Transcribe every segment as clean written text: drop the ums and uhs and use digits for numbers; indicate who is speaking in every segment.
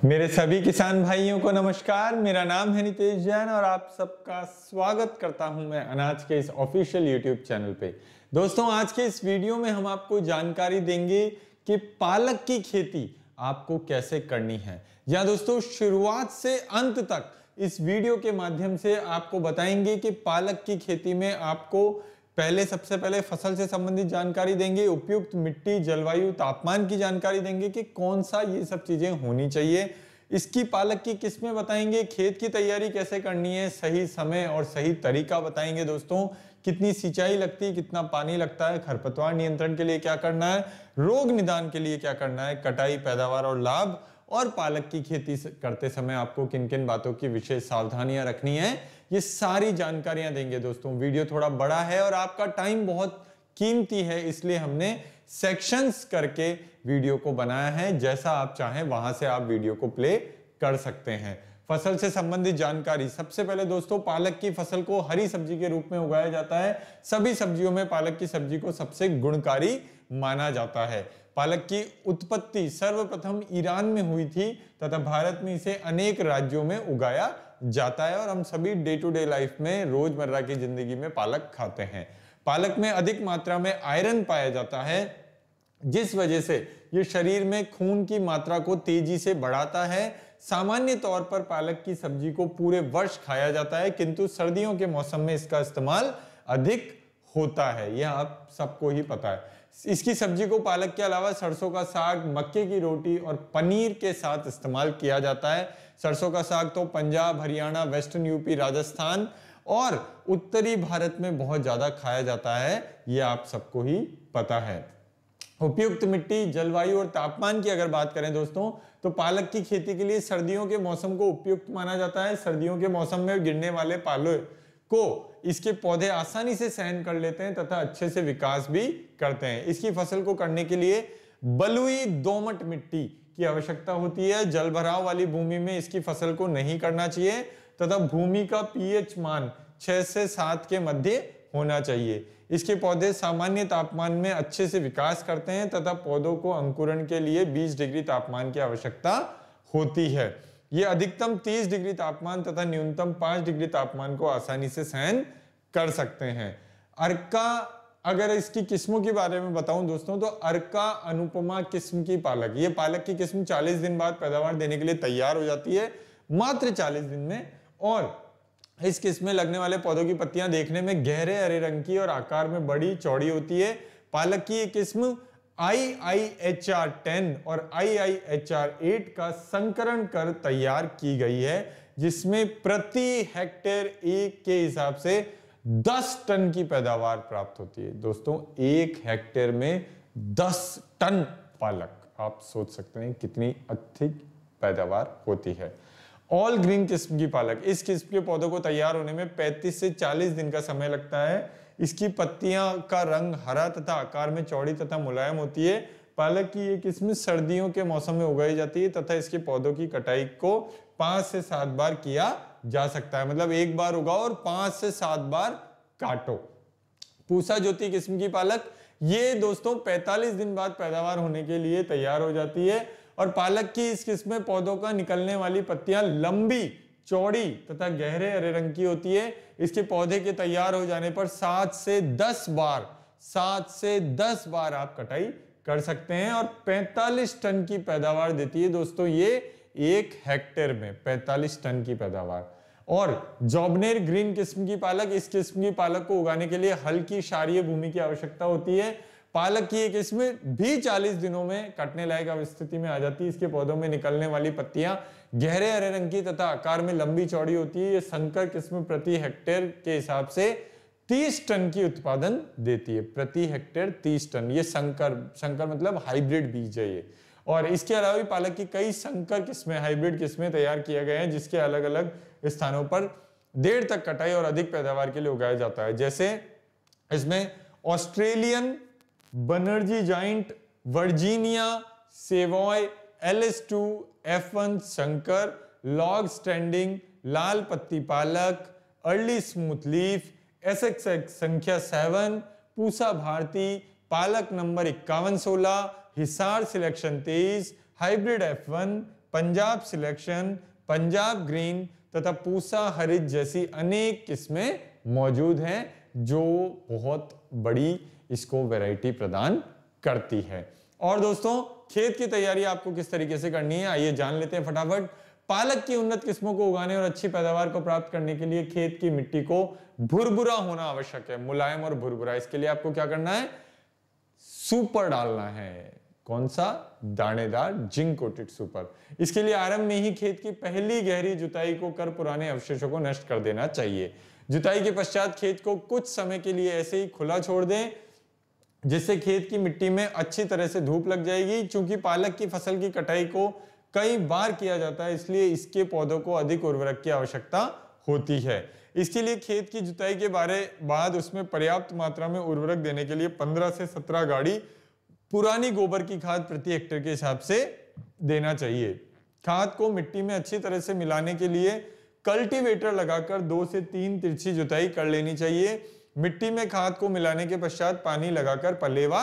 Speaker 1: मेरे सभी किसान भाइयों को नमस्कार। मेरा नाम है नितेश जैन और आप सबका स्वागत करता हूं मैं अनाज के इस ऑफिशियल यूट्यूब चैनल पे। दोस्तों, आज के इस वीडियो में हम आपको जानकारी देंगे कि पालक की खेती आपको कैसे करनी है। या दोस्तों, शुरुआत से अंत तक इस वीडियो के माध्यम से आपको बताएंगे कि पालक की खेती में आपको सबसे पहले फसल से संबंधित जानकारी देंगे, उपयुक्त मिट्टी, जलवायु, तापमान की जानकारी देंगे कि कौन सा ये सब चीजें होनी चाहिए। इसकी पालक की किस्में बताएंगे, खेत की तैयारी कैसे करनी है, सही समय और सही तरीका बताएंगे। दोस्तों, कितनी सिंचाई लगती है, कितना पानी लगता है, खरपतवार नियंत्रण के लिए क्या करना है, रोग निदान के लिए क्या करना है, कटाई, पैदावार और लाभ, और पालक की खेती करते समय आपको किन किन बातों की विशेष सावधानियां रखनी है, ये सारी जानकारियां देंगे। दोस्तों, वीडियो थोड़ा बड़ा है और आपका टाइम बहुत कीमती है, इसलिए हमने सेक्शंस करके वीडियो को बनाया है। जैसा आप चाहें वहां से आप वीडियो को प्ले कर सकते हैं। फसल से संबंधित जानकारी, सबसे पहले दोस्तों, पालक की फसल को हरी सब्जी के रूप में उगाया जाता है। सभी सब्जियों में पालक की सब्जी को सबसे गुणकारी माना जाता है। पालक की उत्पत्ति सर्वप्रथम ईरान में हुई थी तथा भारत में इसे अनेक राज्यों में उगाया जाता है और हम सभी डे टू डे लाइफ में, रोजमर्रा की जिंदगी में पालक खाते हैं। पालक में अधिक मात्रा में आयरन पाया जाता है, जिस वजह से ये शरीर में खून की मात्रा को तेजी से बढ़ाता है। सामान्य तौर पर पालक की सब्जी को पूरे वर्ष खाया जाता है, किंतु सर्दियों के मौसम में इसका इस्तेमाल अधिक होता है, यह आप सबको ही पता है। इसकी सब्जी को पालक के अलावा सरसों का साग, मक्के की रोटी और पनीर के साथ इस्तेमाल किया जाता है। सरसों का साग तो पंजाब, हरियाणा, वेस्टर्न यूपी, राजस्थान और उत्तरी भारत में बहुत ज्यादा खाया जाता है, यह आप सबको ही पता है। उपयुक्त मिट्टी, जलवायु और तापमान की अगर बात करें दोस्तों, तो पालक की खेती के लिए सर्दियों के मौसम को उपयुक्त माना जाता है। सर्दियों के मौसम में गिरने वाले पालक को इसके पौधे आसानी से सहन कर लेते हैं तथा अच्छे से विकास भी करते हैं। इसकी फसल को करने के लिए बलुई दोमट मिट्टी की आवश्यकता होती है। जलभराव वाली भूमि में इसकी फसल को नहीं करना चाहिए तथा भूमि का पीएच मान 6 से 7 के मध्य होना चाहिए। इसके पौधे सामान्य तापमान में अच्छे से विकास करते हैं तथा पौधों को अंकुरण के लिए 20 डिग्री तापमान की आवश्यकता होती है। ये अधिकतम 30 डिग्री तापमान तथा न्यूनतम 5 डिग्री तापमान को आसानी से सहन कर सकते हैं। अर्का, अगर इसकी किस्मों के बारे में बताऊं दोस्तों, तो अर्का अनुपमा किस्म की पालक, ये पालक की किस्म 40 दिन बाद पैदावार देने के लिए तैयार हो जाती है, मात्र 40 दिन में। और इस किस्म में लगने वाले पौधों की पत्तियां देखने में गहरे हरे रंग की और आकार में बड़ी चौड़ी होती है। पालक की ये किस्म IIHR 10 और IIHR 8 का संकरण कर तैयार की गई है, जिसमें प्रति हेक्टेयर एक के हिसाब से 10 टन की पैदावार प्राप्त होती है। दोस्तों, एक हेक्टेयर में 10 टन पालक, आप सोच सकते हैं कितनी अधिक पैदावार होती है। ऑल ग्रीन किस्म की पालक, इस किस्म के पौधों को तैयार होने में 35 से 40 दिन का समय लगता है। इसकी पत्तियां का रंग हरा तथा आकार में चौड़ी तथा मुलायम होती है। पालक की ये किस्म सर्दियों के मौसम में उगाई जाती है तथा इसके पौधों की कटाई को 5 से 7 बार किया जा सकता है, मतलब एक बार उगाओ और 5 से 7 बार काटो। पूसा ज्योति किस्म की पालक, ये दोस्तों 45 दिन बाद पैदावार होने के लिए तैयार हो जाती है और पालक की इस किस्म में पौधों का निकलने वाली पत्तियां लंबी, चौड़ी तथा गहरे हरे रंग की होती है। इसके पौधे के तैयार हो जाने पर 7 से 10 बार आप कटाई कर सकते हैं और 45 टन की पैदावार देती है। दोस्तों, ये एक हेक्टेयर में 45 टन की पैदावार। और जॉबनेर ग्रीन किस्म की पालक, इस किस्म की पालक को उगाने के लिए हल्की क्षारीय भूमि की आवश्यकता होती है। पालक की एक किस्म भी 40 दिनों में कटने लायक स्थिति में आ जाती है। इसके पौधों में निकलने वाली पत्तियां गहरे हरे रंग की तथा आकार में लंबी चौड़ी होती है। ये संकर किस्म प्रति हेक्टेयर के हिसाब से 30 टन की उत्पादन देती है। प्रति हेक्टेयर 30 टन, ये संकर मतलब हाइब्रिड बीज है ये। और इसके अलावा भी पालक की कई संकर किस्में, हाइब्रिड किस्में तैयार किए गए हैं, जिसके अलग अलग स्थानों पर देर तक कटाई और अधिक पैदावार के लिए उगाया जाता है। जैसे इसमें Australian Banerjee giant, Virginia Savoy, LS2, F1 Shankar, long standing, लाल पत्ती पालक, अर्ली स्मूथ लीफ, SXX संख्या 7, पूसा भारती, पालक number 5116, Hisar selection 23, hybrid F1, Punjab selection, Punjab green तथा पूसा हरित जैसी अनेक किस्में मौजूद हैं जो बहुत बड़ी इसको वैरायटी प्रदान करती है। और दोस्तों खेत की तैयारी आपको किस तरीके से करनी है आइए जान लेते हैं फटाफट। पालक की उन्नत किस्मों को उगाने और अच्छी पैदावार को प्राप्त करने के लिए खेत की मिट्टी को भुरभुरा होना आवश्यक है, मुलायम और भुरभुरा। इसके लिए आपको क्या करना है, सुपर डालना है। कौन सा, दानेदार जिंक कोटेड सुपर। इसके लिए आरंभ में ही खेत की पहली गहरी जुताई को कर पुराने अवशेषों को नष्ट कर देना चाहिए। जुताई के पश्चात खेत को कुछ समय के लिए ऐसे ही खुला छोड़ दें जिससे खेत की मिट्टी में अच्छी तरह से धूप लग जाएगी। चूंकि पालक की फसल की कटाई को कई बार किया जाता है इसलिए इसके पौधों को अधिक उर्वरक की आवश्यकता होती है। इसके लिए खेत की जुताई के बाद उसमें पर्याप्त मात्रा में उर्वरक देने के लिए 15 से 17 गाड़ी पुरानी गोबर की खाद प्रति हेक्टेयर के हिसाब से देना चाहिए। खाद को मिट्टी में अच्छी तरह से मिलाने के लिए कल्टीवेटर लगाकर 2 से 3 तिरछी जुताई कर लेनी चाहिए। मिट्टी में खाद को मिलाने के पश्चात पानी लगाकर पलेवा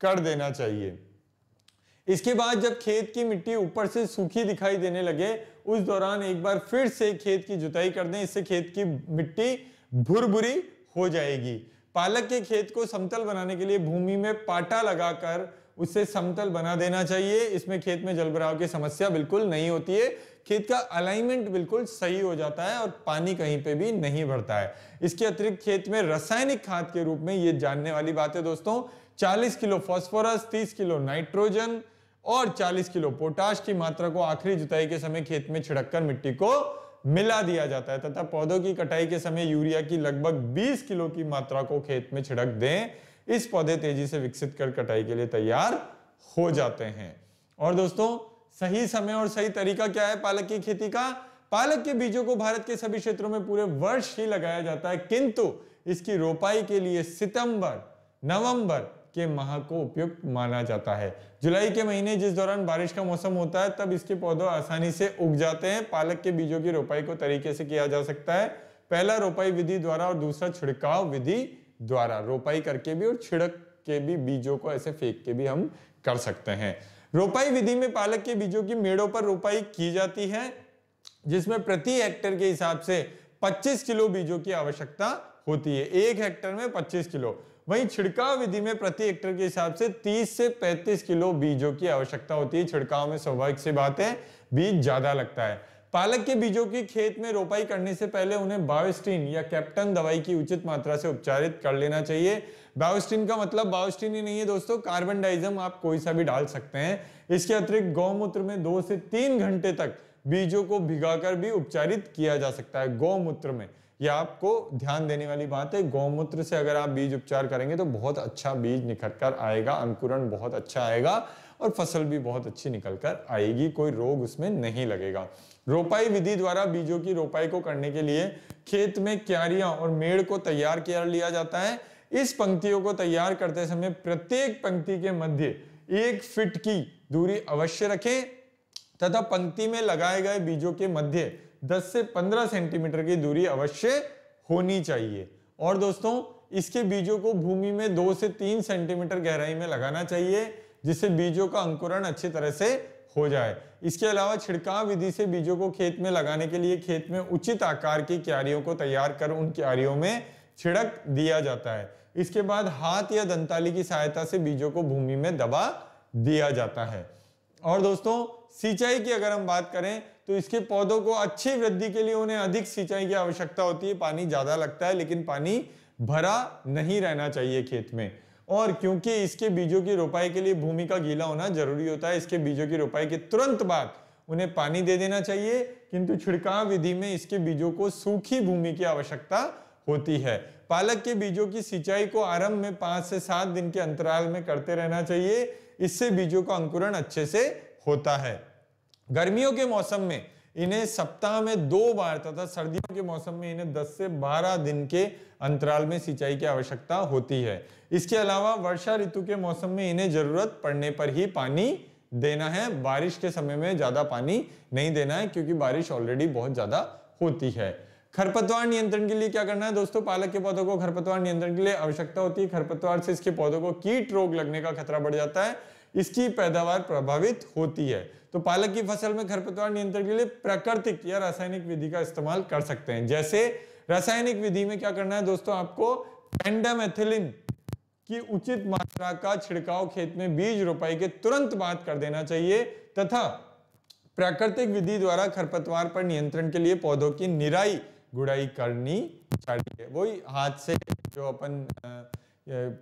Speaker 1: कर देना चाहिए। इसके बाद जब खेत की मिट्टी ऊपर से सूखी दिखाई देने लगे उस दौरान एक बार फिर से खेत की जुताई कर दें, इससे खेत की मिट्टी भुरभुरी हो जाएगी। पालक के खेत को समतल बनाने के लिए भूमि में पाटा लगाकर उसे समतल बना देना चाहिए। इसमें खेत में जलभराव की समस्या बिल्कुल नहीं होती है, खेत का अलाइनमेंट बिल्कुल सही हो जाता है और पानी कहीं पे भी नहीं भरता है। इसके अतिरिक्त खेत में रासायनिक खाद के रूप में ये जानने वाली बात है दोस्तों, 40 किलो फास्फोरस, 30 किलो नाइट्रोजन और 40 किलो पोटाश की मात्रा को आखिरी जुताई के समय खेत में छिड़ककर मिट्टी को मिला दिया जाता है तथा पौधों की कटाई के समय यूरिया की लगभग 20 किलो की मात्रा को खेत में छिड़क दें। इस पौधे तेजी से विकसित कर कटाई के लिए तैयार हो जाते हैं। और दोस्तों सही समय और सही तरीका क्या है पालक की खेती का? पालक के बीजों को भारत के सभी क्षेत्रों में पूरे वर्ष ही लगाया जाता है, किंतु इसकी रोपाई के लिए सितंबर नवंबर के माह को उपयुक्त माना जाता है। जुलाई के महीने जिस दौरान बारिश का मौसम होता है तब इसके पौधे आसानी से उग जाते हैं। पालक के बीजों की रोपाई को तरीके से किया जा सकता है, पहला रोपाई विधि द्वारा और दूसरा छिड़काव विधि द्वारा। रोपाई करके भी और छिड़क के भी, बीजों को ऐसे फेंक के भी हम कर सकते हैं। रोपाई विधि में पालक के बीजों की मेड़ों पर रोपाई की जाती है जिसमें प्रति हेक्टेयर के हिसाब से 25 किलो बीजों की आवश्यकता होती है, 1 हेक्टेयर में 25 किलो। वहीं छिड़काव विधि में प्रति हेक्टेयर के हिसाब से 30 से 35 किलो बीजों की आवश्यकता होती है। छिड़काव में स्वाभाविक सी बात है बीज ज्यादा लगता है। पालक के बीजों की खेत में रोपाई करने से पहले उन्हें बायोस्टीन या कैप्टन दवाई की उचित मात्रा से उपचारित कर लेना चाहिए। बायोस्टीन का मतलब बायोस्टीन ही नहीं है दोस्तों, कार्बन डाइजम आप कोई सा भी डाल सकते हैं। इसके अतिरिक्त गौमूत्र में 2 से 3 घंटे तक बीजों को भिगाकर भी उपचारित किया जा सकता है। गौमूत्र में, यह आपको ध्यान देने वाली बात है, गौमूत्र से अगर आप बीज उपचार करेंगे तो बहुत अच्छा बीज निखर कर आएगा, अंकुरण बहुत अच्छा आएगा और फसल भी बहुत अच्छी निकल कर आएगी, कोई रोग उसमें नहीं लगेगा। रोपाई विधि द्वारा बीजों की रोपाई को करने के लिए खेत में क्यारियां और मेड़ को तैयार कर लिया जाता है। इस पंक्तियों को तैयार करते समय प्रत्येक पंक्ति के मध्य 1 फीट की दूरी अवश्य रखें तथा पंक्ति में लगाए गए बीजों के मध्य 10 से 15 सेंटीमीटर की दूरी अवश्य होनी चाहिए। और दोस्तों इसके बीजों को भूमि में 2 से 3 सेंटीमीटर गहराई में लगाना चाहिए जिससे बीजों का अंकुरण अच्छी तरह से हो जाए। इसके अलावा छिड़काव विधि से बीजों को खेत में लगाने के लिए खेत में उचित आकार की क्यारियों को तैयार कर उन क्यारियों में छिड़क दिया जाता है। इसके बाद हाथ या दंताली की सहायता से बीजों को भूमि में दबा दिया जाता है। और दोस्तों सिंचाई की अगर हम बात करें तो इसके पौधों को अच्छी वृद्धि के लिए उन्हें अधिक सिंचाई की आवश्यकता होती है। पानी ज्यादा लगता है लेकिन पानी भरा नहीं रहना चाहिए खेत में। और क्योंकि इसके बीजों की रोपाई के लिए भूमि का गीला होना जरूरी होता है, इसके बीजों की रोपाई के तुरंत बाद उन्हें पानी दे देना चाहिए। किंतु छिड़काव विधि में इसके बीजों को सूखी भूमि की आवश्यकता होती है। पालक के बीजों की सिंचाई को आरंभ में 5 से 7 दिन के अंतराल में करते रहना चाहिए, इससे बीजों का अंकुरण अच्छे से होता है। गर्मियों के मौसम में इन्हें सप्ताह में 2 बार तथा सर्दियों के मौसम में इन्हें 10 से 12 दिन के अंतराल में सिंचाई की आवश्यकता होती है। इसके अलावा वर्षा ऋतु के मौसम में इन्हें जरूरत पड़ने पर ही पानी देना है, बारिश के समय में ज्यादा पानी नहीं देना है क्योंकि बारिश ऑलरेडी बहुत ज्यादा होती है। खरपतवार नियंत्रण के लिए क्या करना है दोस्तों? पालक के पौधों को खरपतवार नियंत्रण के लिए आवश्यकता होती है। खरपतवार से इसके पौधों को कीट रोग लगने का खतरा बढ़ जाता है। इसकी पैदावार प्रभावित होती है। तो पालक की फसल में खरपतवार नियंत्रण के लिए प्राकृतिक या रासायनिक विधि का इस्तेमाल कर सकते हैं। जैसे रासायनिक विधि में क्या करना है दोस्तों, आपको पेंडामेथिलिन की उचित मात्रा का छिड़काव खेत में बीज रोपाई के तुरंत बाद कर देना चाहिए, तथा प्राकृतिक विधि द्वारा खरपतवार पर नियंत्रण के लिए पौधों की निराई गुड़ाई करनी चाहिए। वही हाथ से जो अपन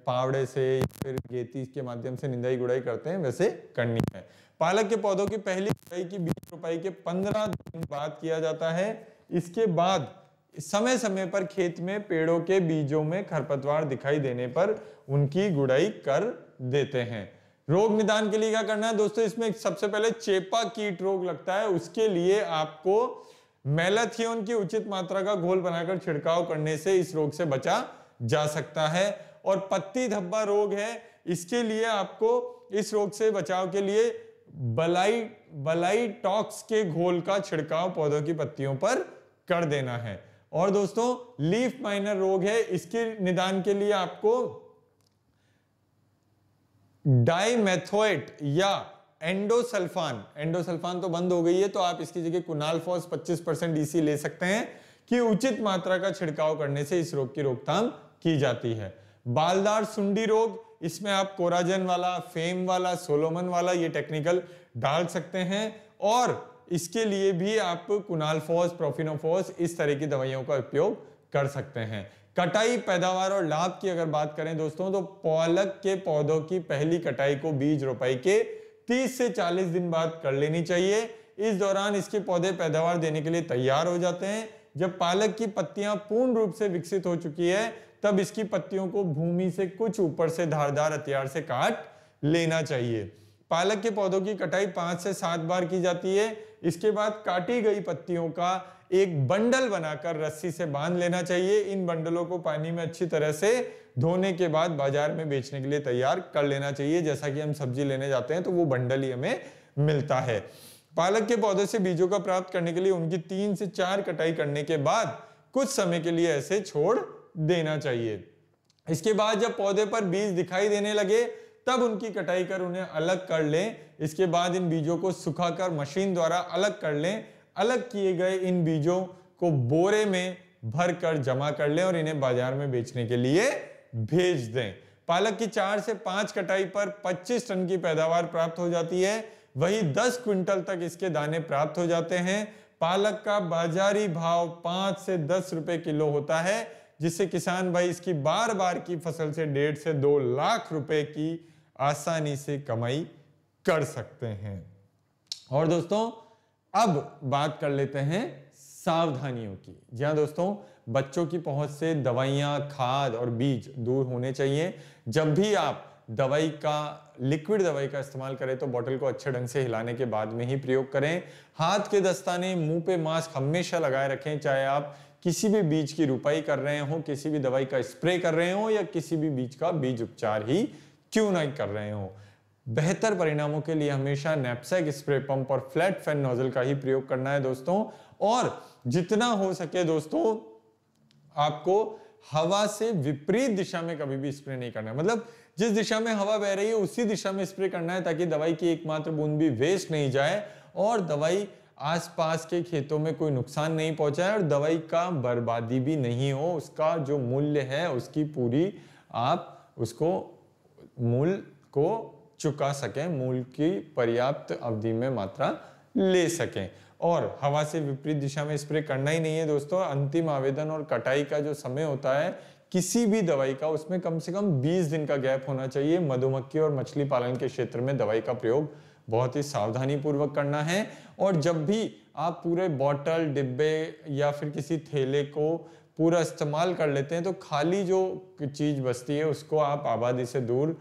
Speaker 1: पावड़े से या फिर गेती के माध्यम से निराई गुड़ाई करते हैं वैसे करनी है। पालक के पौधों की पहली गुड़ाई की बीज रोपाई के 15 दिन बाद किया जाता है। इसके बाद समय समय पर खेत में पेड़ों के बीजों में खरपतवार दिखाई देने पर उनकी गुड़ाई कर देते हैं। रोग निदान के लिए क्या करना है दोस्तों, इसमें सबसे पहले चेपा कीट रोग लगता है, उसके लिए आपको मैलाथियोन की उचित मात्रा का घोल बनाकर छिड़काव करने से इस रोग से बचा जा सकता है। और पत्ती धब्बा रोग है, इसके लिए आपको इस रोग से बचाव के लिए बलाई टॉक्स के घोल का छिड़काव पौधों की पत्तियों पर कर देना है। और दोस्तों लीफ माइनर रोग है, इसके निदान के लिए आपको डाइमेथोएट या एंडोसल्फान तो बंद हो गई है, तो आप इसकी जगह कुनालफॉस 25% डीसी ले सकते हैं कि उचित मात्रा का छिड़काव करने से इस रोग की रोकथाम की जाती है। बालदार सुंडी रोग, इसमें आप कोराजन वाला, फेम वाला, सोलोमन वाला ये टेक्निकल डाल सकते हैं, और इसके लिए भी आप कुनालफॉस, प्रोफिनोफॉस इस तरह की दवाइयों का उपयोग कर सकते हैं। कटाई, पैदावार और लाभ की अगर बात करें दोस्तों, तो पालक के पौधों की पहली कटाई को बीज रोपाई के 30 से 40 दिन बाद कर लेनी चाहिए। इस दौरान इसके पौधे पैदावार देने के लिए तैयार हो जाते हैं। जब पालक की पत्तियां पूर्ण रूप से विकसित हो चुकी है, तब इसकी पत्तियों को भूमि से कुछ ऊपर से धारदार हथियार से काट लेना चाहिए। पालक के पौधों की कटाई 5 से 7 बार की जाती है। इसके बाद काटी गई पत्तियों का एक बंडल बनाकर रस्सी से बांध लेना चाहिए। इन बंडलों को पानी में अच्छी तरह से धोने के बाद बाजार में बेचने के लिए तैयार कर लेना चाहिए। जैसा कि हम सब्जी लेने जाते हैं तो वो बंडल ही हमें मिलता है। पालक के पौधे से बीजों का प्राप्त करने के लिए उनकी 3 से 4 कटाई करने के बाद कुछ समय के लिए ऐसे छोड़ देना चाहिए। इसके बाद जब पौधे पर बीज दिखाई देने लगे, तब उनकी कटाई कर उन्हें अलग कर लें। इसके बाद इन बीजों को सुखाकर मशीन द्वारा अलग कर लें। अलग किए गए इन बीजों को बोरे में भरकर जमा कर लें और इन्हें बाजार में बेचने के लिए भेज दें। पालक की 4 से 5 कटाई पर 25 टन की पैदावार प्राप्त हो जाती है। वही 10 क्विंटल तक इसके दाने प्राप्त हो जाते हैं। पालक का बाजारी भाव 5 से 10 रुपए किलो होता है, जिससे किसान भाई इसकी बार बार की फसल से 1.5 से 2 लाख रुपए की आसानी से कमाई कर सकते हैं। और दोस्तों अब बात कर लेते हैं सावधानियों की। जी हाँ दोस्तों, बच्चों की पहुंच से दवाइयां, खाद और बीज दूर होने चाहिए। जब भी आप लिक्विड दवाई का इस्तेमाल करें तो बोतल को अच्छे ढंग से हिलाने के बाद में ही प्रयोग करें। हाथ के दस्ताने, मुंह पे मास्क हमेशा लगाए रखें, चाहे आप किसी भी बीज की रुपाई कर रहे हो, किसी भी दवाई का स्प्रे कर रहे हो या किसी भी बीज का बीज उपचार ही क्यों नहीं कर रहे हो। बेहतर परिणामों के लिए हमेशा नैपसैक स्प्रे पंप और फ्लैट फैन नोजल का ही प्रयोग करना है दोस्तों। और जितना हो सके दोस्तों, आपको हवा से विपरीत दिशा में कभी भी स्प्रे नहीं करना है। मतलब जिस दिशा में हवा बह रही है उसी दिशा में स्प्रे करना है, ताकि दवाई की एकमात्र बूंद भी वेस्ट नहीं जाए और दवाई आसपास के खेतों में कोई नुकसान नहीं पहुंचाए और दवाई का बर्बादी भी नहीं हो। उसका जो मूल्य है उसकी पूरी आप उसको मूल्य को चुका सकें, मूल्य की पर्याप्त अवधि में मात्रा ले सकें। और हवा से विपरीत दिशा में स्प्रे करना ही नहीं है दोस्तों। अंतिम आवेदन और कटाई का जो समय होता है किसी भी दवाई का, उसमें कम से कम 20 दिन का गैप होना चाहिए। मधुमक्खी और मछली पालन के क्षेत्र में दवाई का प्रयोग बहुत ही सावधानी पूर्वक करना है। और जब भी आप पूरे बॉटल, डिब्बे या फिर किसी थैले को पूरा इस्तेमाल कर लेते हैं तो खाली जो चीज बचती है उसको आप आबादी से दूर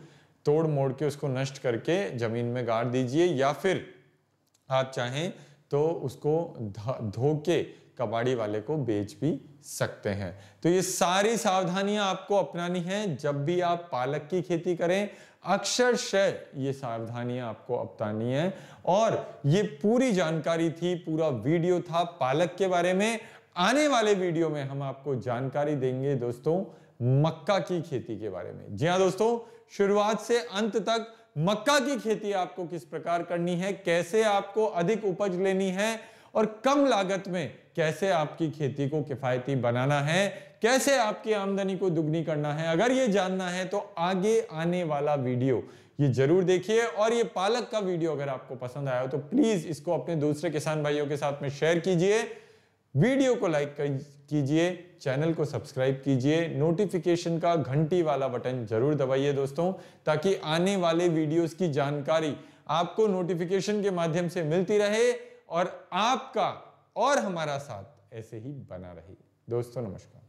Speaker 1: तोड़ मोड़ के उसको नष्ट करके जमीन में गाड़ दीजिए, या फिर आप चाहें तो उसको धो के कबाड़ी वाले को बेच भी सकते हैं। तो ये सारी सावधानियां आपको अपनानी है जब भी आप पालक की खेती करें। अक्षरशः ये सावधानियां आपको अपनानी है। और ये पूरी जानकारी थी, पूरा वीडियो था पालक के बारे में। आने वाले वीडियो में हम आपको जानकारी देंगे दोस्तों मक्का की खेती के बारे में। जी हाँ दोस्तों, शुरुआत से अंत तक मक्का की खेती आपको किस प्रकार करनी है, कैसे आपको अधिक उपज लेनी है और कम लागत में कैसे आपकी खेती को किफायती बनाना है, कैसे आपकी आमदनी को दुगनी करना है। अगर ये जानना है तो आगे आने वाला वीडियो ये जरूर देखिए। और ये पालक का वीडियो अगर आपको पसंद आया हो तो प्लीज इसको अपने दूसरे किसान भाइयों के साथ में शेयर कीजिए, वीडियो को लाइक कीजिए, चैनल को सब्सक्राइब कीजिए, नोटिफिकेशन का घंटी वाला बटन जरूर दबाइए दोस्तों, ताकि आने वाले वीडियोस की जानकारी आपको नोटिफिकेशन के माध्यम से मिलती रहे और आपका और हमारा साथ ऐसे ही बना रहे। दोस्तों नमस्कार।